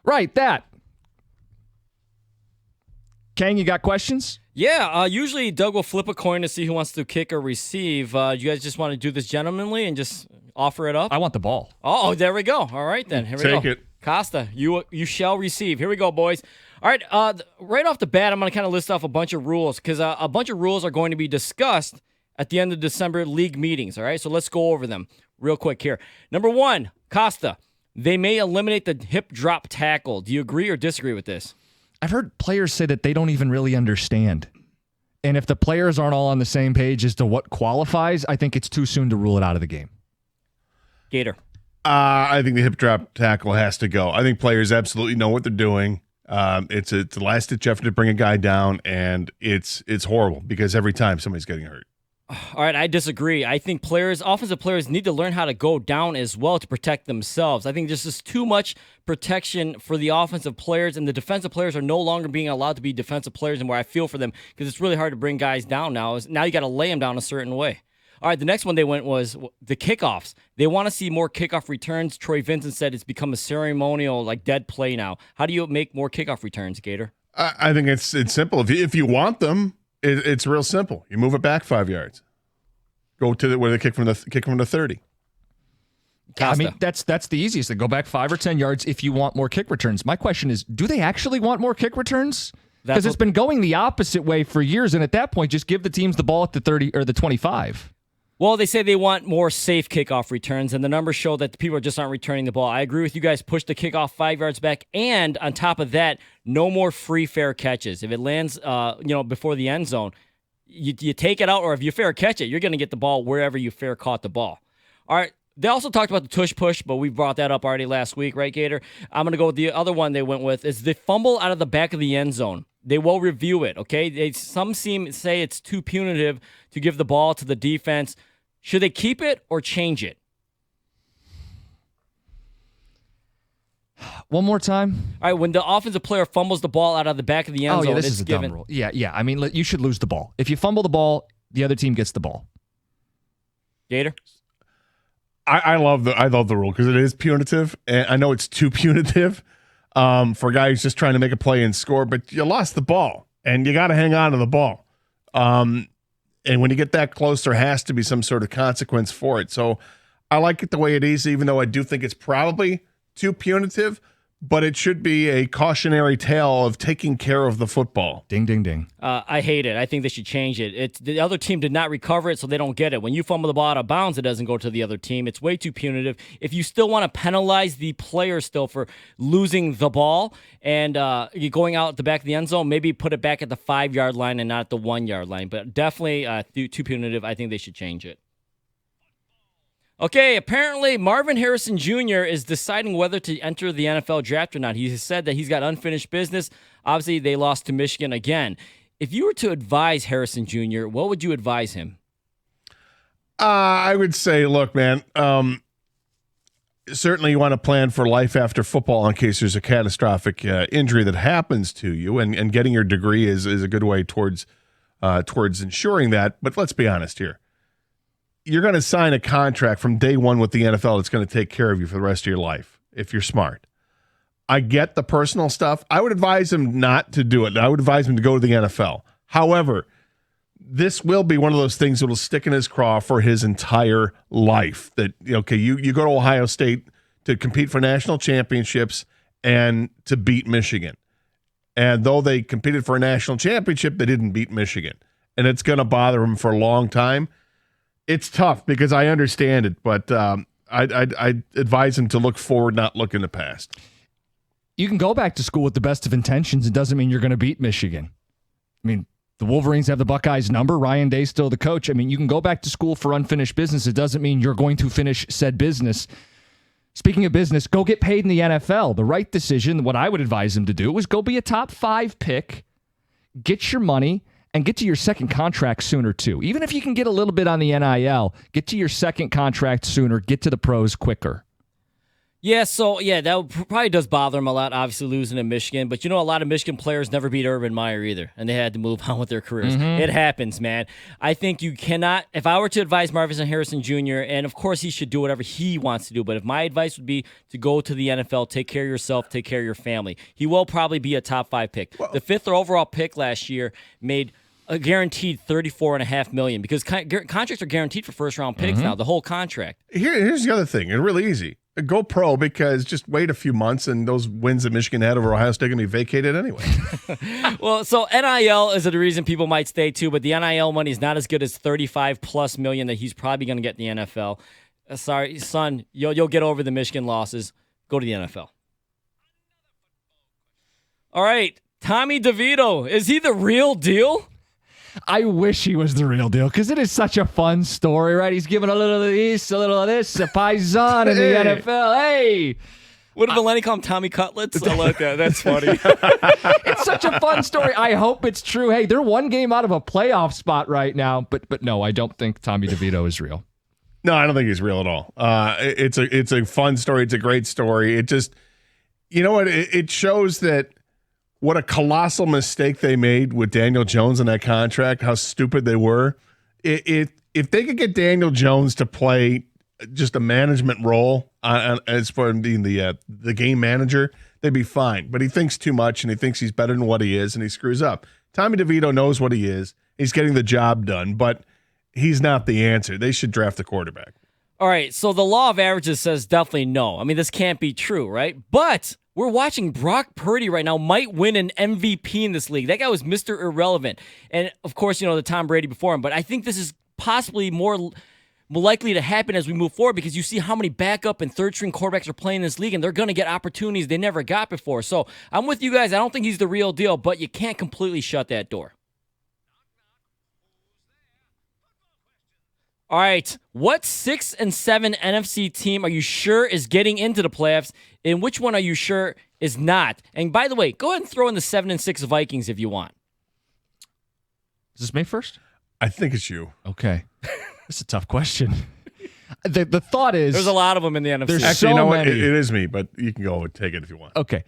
Right, that. Kang, you got questions? Yeah, usually Doug will flip a coin to see who wants to kick or receive. You guys just want to do this gentlemanly and just offer it up? I want the ball. Oh, there we go. All right, then. Here we go. Take it. Costa, you shall receive. Here we go, boys. All right, right off the bat, I'm going to kind of list off a bunch of rules because a bunch of rules are going to be discussed at the end of December league meetings, all right? So let's go over them real quick here. Number 1, Costa, they may eliminate the hip drop tackle. Do you agree or disagree with this? I've heard players say that they don't even really understand. And if the players aren't all on the same page as to what qualifies, I think it's too soon to rule it out of the game. Gator. I think the hip drop tackle has to go. I think players absolutely know what they're doing. It's a last-ditch effort to bring a guy down, and it's horrible because every time somebody's getting hurt. All right, I disagree. I think offensive players need to learn how to go down as well to protect themselves. I think there's just too much protection for the offensive players, and the defensive players are no longer being allowed to be defensive players, and where I feel for them because it's really hard to bring guys down now. Now you got to lay them down a certain way. All right, the next one they went was the kickoffs. They want to see more kickoff returns. Troy Vincent said it's become a ceremonial, like dead play now. How do you make more kickoff returns, Gator? I think it's simple. If you want them, it's real simple. You move it back 5 yards. Go to where they kick from the 30. Costa. I mean, that's the easiest. They go back 5 or 10 yards if you want more kick returns. My question is, do they actually want more kick returns? Because it's been going the opposite way for years, and at that point, just give the teams the ball at the 30 or the 25. Well, they say they want more safe kickoff returns, and the numbers show that the people just aren't returning the ball. I agree with you guys. Push the kickoff 5 yards back, and on top of that, no more free fair catches. If it lands, before the end zone, you take it out, or if you fair catch it, you're going to get the ball wherever you fair caught the ball. All right. They also talked about the tush push, but we brought that up already last week, right, Gator? I'm going to go with the other one they went with is the fumble out of the back of the end zone. They will review it, okay? Some say it's too punitive to give the ball to the defense. Should they keep it or change it? One more time. All right, when the offensive player fumbles the ball out of the back of the end zone, this is a dumb rule. Yeah. I mean, you should lose the ball. If you fumble the ball, the other team gets the ball. Gator? I love the rule because it is punitive, and I know it's too punitive for a guy who's just trying to make a play and score, but you lost the ball, and you got to hang on to the ball. And when you get that close, there has to be some sort of consequence for it. So I like it the way it is, even though I do think it's probably too punitive, but it should be a cautionary tale of taking care of the football. Ding, ding, ding. I hate it. I think they should change it. The other team did not recover it, so they don't get it. When you fumble the ball out of bounds, it doesn't go to the other team. It's way too punitive. If you still want to penalize the player still for losing the ball and you're going out the back of the end zone, maybe put it back at the 5 yard line and not at the 1 yard line. But definitely too punitive. I think they should change it. Okay, apparently Marvin Harrison Jr. is deciding whether to enter the NFL draft or not. He has said that he's got unfinished business. Obviously, they lost to Michigan again. If you were to advise Harrison Jr., what would you advise him? I would say, look, man, certainly you want to plan for life after football in case there's a catastrophic injury that happens to you, and getting your degree is a good way towards ensuring that. But let's be honest here. You're going to sign a contract from day one with the NFL that's going to take care of you for the rest of your life, if you're smart. I get the personal stuff. I would advise him not to do it. I would advise him to go to the NFL. However, this will be one of those things that will stick in his craw for his entire life. That, okay, you go to Ohio State to compete for national championships and to beat Michigan. And though they competed for a national championship, they didn't beat Michigan. And it's going to bother him for a long time. It's tough because I understand it, but I'd advise him to look forward, not look in the past. You can go back to school with the best of intentions. It doesn't mean you're going to beat Michigan. I mean, the Wolverines have the Buckeyes' number. Ryan Day's still the coach. I mean, you can go back to school for unfinished business. It doesn't mean you're going to finish said business. Speaking of business, go get paid in the NFL. The right decision, what I would advise him to do, is go be a top 5 pick, get your money, and get to your second contract sooner, too. Even if you can get a little bit on the NIL, get to your second contract sooner, get to the pros quicker. Yeah, so that probably does bother him a lot, obviously losing in Michigan. But a lot of Michigan players never beat Urban Meyer either, and they had to move on with their careers. It happens, man. I think you cannot, if I were to advise Marvin Harrison Jr., and of course he should do whatever he wants to do, but if my advice would be to go to the NFL, take care of yourself, take care of your family, he will probably be a top 5 pick. The 5th overall pick last year made a guaranteed $34.5 million because contracts are guaranteed for first-round picks now, the whole contract. Here's the other thing, and really easy. Go pro because just wait a few months and those wins that Michigan had over Ohio State are going to be vacated anyway. Well, so NIL is the reason people might stay too, but the NIL money is not as good as $35+ million that he's probably going to get in the NFL. Sorry, son, you'll get over the Michigan losses. Go to the NFL. All right, Tommy DeVito, is he the real deal? I wish he was the real deal because it is such a fun story, right? He's giving a little of this, a little of this, a paisan in the NFL. Hey! What did Melanie call him? Tommy Cutlets? I like that. That's funny. It's such a fun story. I hope it's true. Hey, they're one game out of a playoff spot right now, but no, I don't think Tommy DeVito is real. No, I don't think he's real at all. It's a fun story. It's a great story. It just, you know what? It shows that what a colossal mistake they made with Daniel Jones in that contract, how stupid they were. If they could get Daniel Jones to play just a management role as far as being the game manager, they'd be fine. But he thinks too much, and he thinks he's better than what he is, and he screws up. Tommy DeVito knows what he is. He's getting the job done, but he's not the answer. They should draft a quarterback. All right, so the law of averages says definitely no. I mean, this can't be true, right? But we're watching Brock Purdy right now might win an MVP in this league. That guy was Mr. Irrelevant. And, of course, the Tom Brady before him. But I think this is possibly more likely to happen as we move forward because you see how many backup and third-string quarterbacks are playing in this league, and they're going to get opportunities they never got before. So I'm with you guys. I don't think he's the real deal, but you can't completely shut that door. All right, what 6 and 7 NFC team are you sure is getting into the playoffs, and which one are you sure is not? And by the way, go ahead and throw in the 7 and 6 Vikings if you want. Is this me first? I think it's you. Okay. It's a tough question. The thought is... There's a lot of them in the NFC. There's Actually, so what? many. It is me, but you can go and take it if you want. Okay.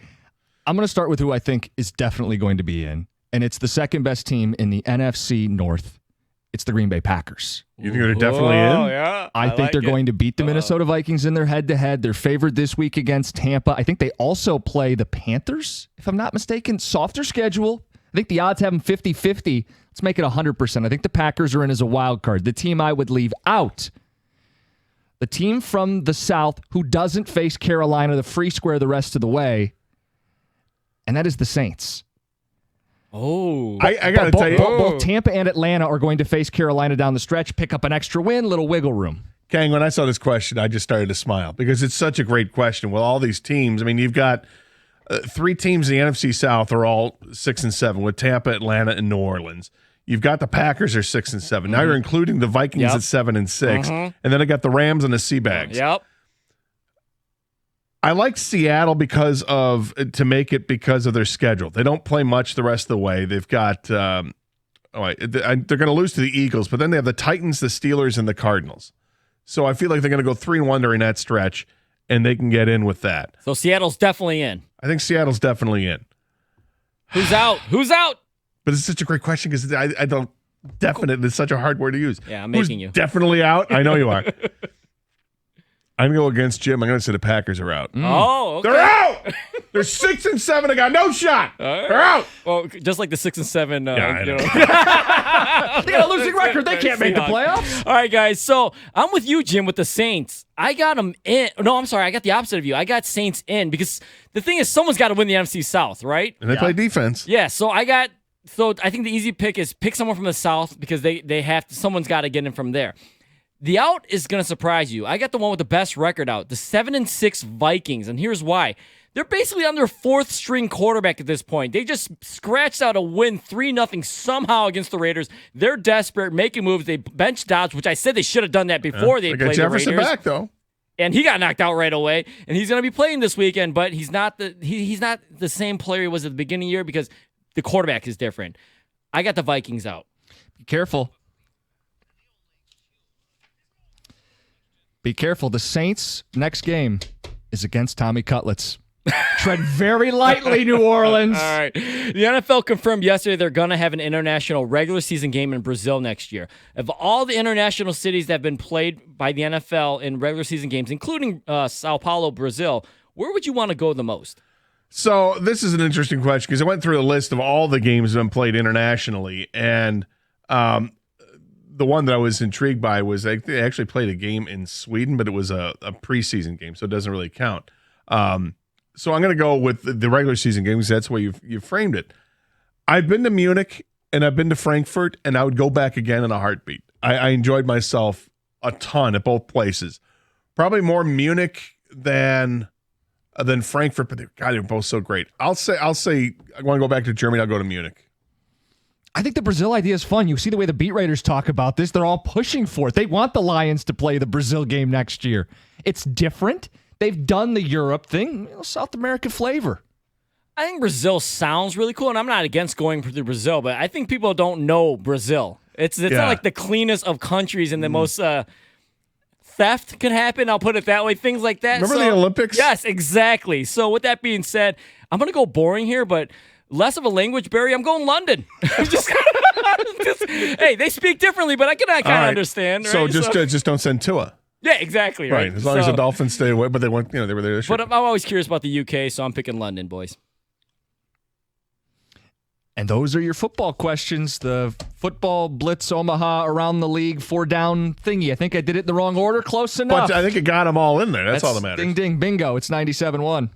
I'm going to start with who I think is definitely going to be in, and it's the second best team in the NFC North. It's the Green Bay Packers. You think they're definitely in? Oh, yeah. I think they're going to beat the Minnesota Vikings in their head-to-head. They're favored this week against Tampa. I think they also play the Panthers, if I'm not mistaken. Softer schedule. I think the odds have them 50-50. Let's make it 100%. I think the Packers are in as a wild card. The team I would leave out, the team from the South who doesn't face Carolina the free square the rest of the way, and that is the Saints. Oh, I got to tell you. Both Tampa and Atlanta are going to face Carolina down the stretch, pick up an extra win, little wiggle room. Kang, when I saw this question, I just started to smile because it's such a great question. With all these teams, I mean, you've got 3 teams in the NFC South are all 6 and 7 with Tampa, Atlanta, and New Orleans. You've got the Packers are 6 and 7. Now you're including the Vikings at 7 and 6, and then I got the Rams and the Seabags. Yep. I like Seattle because of their schedule. They don't play much the rest of the way. They've got they're going to lose to the Eagles, but then they have the Titans, the Steelers, and the Cardinals. So I feel like they're going to go 3-1 during that stretch, and they can get in with that. So Seattle's definitely in. I think Seattle's definitely in. Who's out? Who's out? But it's such a great question because I don't definite. It's such a hard word to use. Yeah, I'm making you. Definitely out. I know you are. I'm going to go against Jim. I'm going to say the Packers are out. Oh, okay. They're out. They're 6 and 7. They got no shot. Right. They're out. Well, just like the 6 and 7. Yeah, I know. They got a losing record. They can't make the playoffs. All right, guys. So I'm with you, Jim, with the Saints. I got them in. No, I'm sorry. I got the opposite of you. I got Saints in because the thing is someone's got to win the NFC South, right? And they play defense. Yeah, so I think the easy pick is pick someone from the South because they have to, someone's got to get in from there. The out is going to surprise you. I got the one with the best record out, the 7 and 6 Vikings, and here's why. They're basically on their 4th string quarterback at this point. They just scratched out a win 3-0 somehow against the Raiders. They're desperate, making moves. They benched Dodge, which I said they should have done that before they played the Raiders. Jefferson back though. And he got knocked out right away, and he's going to be playing this weekend, but he's not the same player he was at the beginning of the year because the quarterback is different. I got the Vikings out. Be careful. Be careful. The Saints, next game, is against Tommy Cutlets. Tread very lightly, New Orleans. All right. The NFL confirmed yesterday they're going to have an international regular season game in Brazil next year. Of all the international cities that have been played by the NFL in regular season games, including Sao Paulo, Brazil, where would you want to go the most? So this is an interesting question because I went through a list of all the games that have been played internationally, and the one that I was intrigued by was they actually played a game in Sweden, but it was a preseason game, so it doesn't really count. So I'm going to go with the regular season games. That's the way you've framed it. I've been to Munich and I've been to Frankfurt, and I would go back again in a heartbeat. I enjoyed myself a ton at both places. Probably more Munich than Frankfurt, but they're both so great. I'll say I want to go back to Germany. I'll go to Munich. I think the Brazil idea is fun. You see the way the beat writers talk about this. They're all pushing for it. They want the Lions to play the Brazil game next year. It's different. They've done the Europe thing, South American flavor. I think Brazil sounds really cool, and I'm not against going to Brazil, but I think people don't know Brazil. It's not like the cleanest of countries and the most theft can happen. I'll put it that way. Things like that. Remember the Olympics? Yes, exactly. So with that being said, I'm going to go boring here, but less of a language barrier. I'm going London. Hey, they speak differently, but I can kind of understand. Right? So just don't send Tua. Yeah, exactly. Right. As long as the Dolphins stay away, but they went. They were there this year. But I'm always curious about the UK, so I'm picking London, boys. And those are your football questions. The football Blitz Omaha around the league 4-down thingy. I think I did it in the wrong order. Close enough. But I think it got them all in there. That's all that matters. Ding, ding, bingo. It's 97-1.